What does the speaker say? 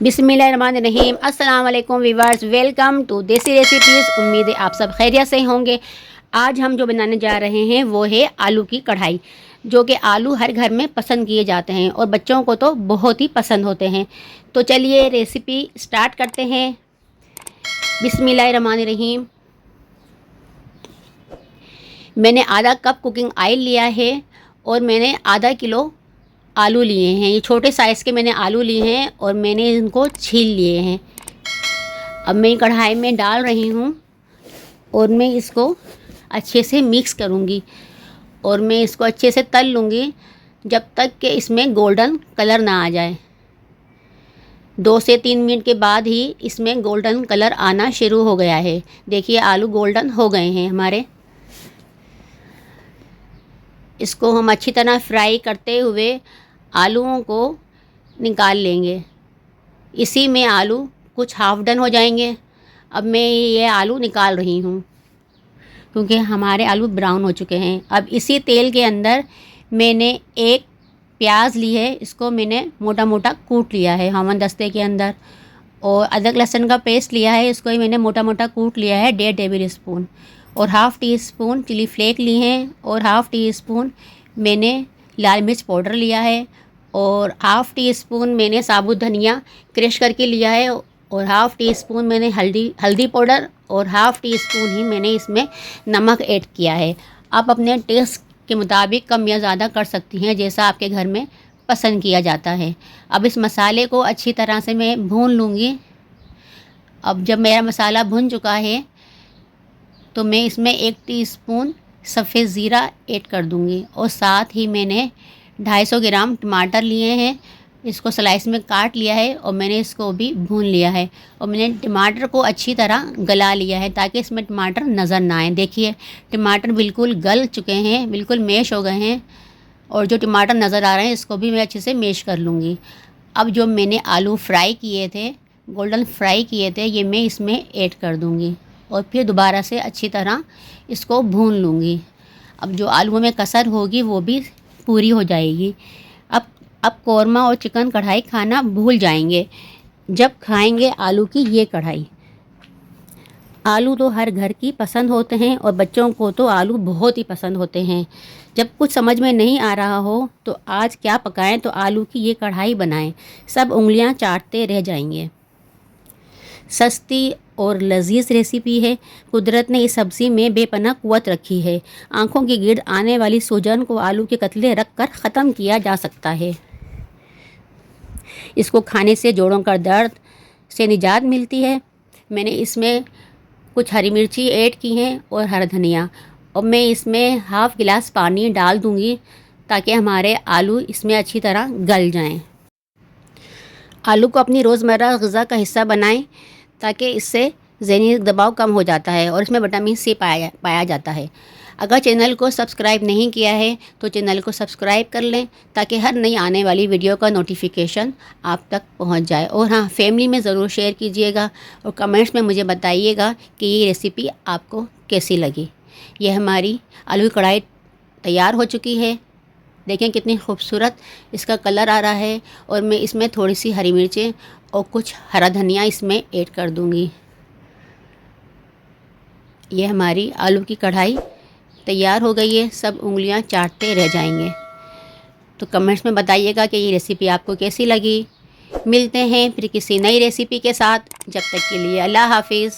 बिस्मिल्लाहिर्रहमानिर्रहीम। अस्सलाम वालेकुम वीवर्स, वेलकम टू देसी रेसिपीज़। उम्मीद है आप सब खैरियत से होंगे। आज हम जो बनाने जा रहे हैं वो है आलू की कढ़ाई, जो कि आलू हर घर में पसंद किए जाते हैं और बच्चों को तो बहुत ही पसंद होते हैं। तो चलिए रेसिपी स्टार्ट करते हैं। बिस्मिल्लाहिर्रहमानिर्रहीम। मैंने आधा कप कुकिंग ऑयल लिया है और मैंने आधा किलो आलू लिए हैं। ये छोटे साइज़ के मैंने आलू लिए हैं और मैंने इनको छील लिए हैं। अब मैं कढ़ाई में डाल रही हूँ और मैं इसको अच्छे से मिक्स करूँगी और मैं इसको अच्छे से तल लूँगी जब तक कि इसमें गोल्डन कलर ना आ जाए। 2 से 3 मिनट के बाद ही इसमें गोल्डन कलर आना शुरू हो गया है। देखिए आलू गोल्डन हो गए हैं हमारे। इसको हम अच्छी तरह फ्राई करते हुए आलूओं को निकाल लेंगे। इसी में आलू कुछ हाफ डन हो जाएंगे। अब मैं ये आलू निकाल रही हूँ क्योंकि हमारे आलू ब्राउन हो चुके हैं। अब इसी तेल के अंदर मैंने एक प्याज ली है, इसको मैंने मोटा मोटा कूट लिया है हमन दस्ते के अंदर। और अदरक लहसुन का पेस्ट लिया है, इसको ही मैंने मोटा मोटा कूट लिया है 1.5 टेबल स्पून। और half teaspoon chilli flake ली हैं और हाफ़ टी स्पून मैंने लाल मिर्च पाउडर लिया है और हाफ़ टी स्पून मैंने साबुत धनिया क्रश करके लिया है और हाफ़ टी स्पून मैंने हल्दी पाउडर और हाफ़ टी स्पून ही मैंने इसमें नमक ऐड किया है। आप अपने टेस्ट के मुताबिक कम या ज़्यादा कर सकती हैं, जैसा आपके घर में पसंद किया जाता है। अब इस मसाले को अच्छी तरह से मैं भून लूँगी। अब जब मेरा मसाला भुन चुका है तो मैं इसमें 1 टीस्पून सफ़ेद ज़ीरा ऐड कर दूँगी और साथ ही मैंने 250 ग्राम टमाटर लिए हैं, इसको स्लाइस में काट लिया है और मैंने इसको भी भून लिया है। और मैंने टमाटर को अच्छी तरह गला लिया है ताकि इसमें टमाटर नज़र ना आए। देखिए टमाटर बिल्कुल गल चुके हैं, बिल्कुल मैश हो गए हैं और जो टमाटर नज़र आ रहे हैं इसको भी मैं अच्छे से मैश कर लूँगी। अब जो मैंने आलू फ्राई किए थे, गोल्डन फ्राई किए थे, ये मैं इसमें ऐड कर दूँगी और फिर दोबारा से अच्छी तरह इसको भून लूँगी। अब जो आलूओं में कसर होगी वो भी पूरी हो जाएगी। अब कौरमा और चिकन कढ़ाई खाना भूल जाएंगे जब खाएंगे आलू की ये कढ़ाई। आलू तो हर घर की पसंद होते हैं और बच्चों को तो आलू बहुत ही पसंद होते हैं। जब कुछ समझ में नहीं आ रहा हो तो आज क्या पकाएं, तो आलू की ये कढ़ाई बनाएं, सब उंगलियां चाटते रह जाएंगे। सस्ती और लजीज रेसिपी है। कुदरत ने इस सब्ज़ी में बेपनाह कुव्वत रखी है। आँखों की गिर्द आने वाली सूजन को आलू के कतले रख कर ख़त्म किया जा सकता है। इसको खाने से जोड़ों का दर्द से निजात मिलती है। मैंने इसमें कुछ हरी मिर्ची ऐड की हैं और हरा धनिया, और मैं इसमें हाफ़ गिलास पानी डाल दूँगी ताकि हमारे आलू इसमें अच्छी तरह गल जाएं। आलू को अपनी रोज़मर्रा ग़िज़ा का हिस्सा बनाएं ताकि इससे ज़हनी दबाव कम हो जाता है और इसमें विटामिन सी पाया जाता है। अगर चैनल को सब्सक्राइब नहीं किया है तो चैनल को सब्सक्राइब कर लें ताकि हर नई आने वाली वीडियो का नोटिफिकेशन आप तक पहुंच जाए। और हाँ, फैमिली में ज़रूर शेयर कीजिएगा और कमेंट्स में मुझे बताइएगा कि ये रेसिपी आपको कैसी लगी। यह हमारी आलू की कढ़ाई तैयार हो चुकी है। देखें कितनी खूबसूरत इसका कलर आ रहा है। और मैं इसमें थोड़ी सी हरी मिर्चें और कुछ हरा धनिया इसमें ऐड कर दूंगी। ये हमारी आलू की कढ़ाई तैयार हो गई है। सब उंगलियां चाटते रह जाएंगे। तो कमेंट्स में बताइएगा कि ये रेसिपी आपको कैसी लगी। मिलते हैं फिर किसी नई रेसिपी के साथ। जब तक के लिए अल्लाह हाफिज़।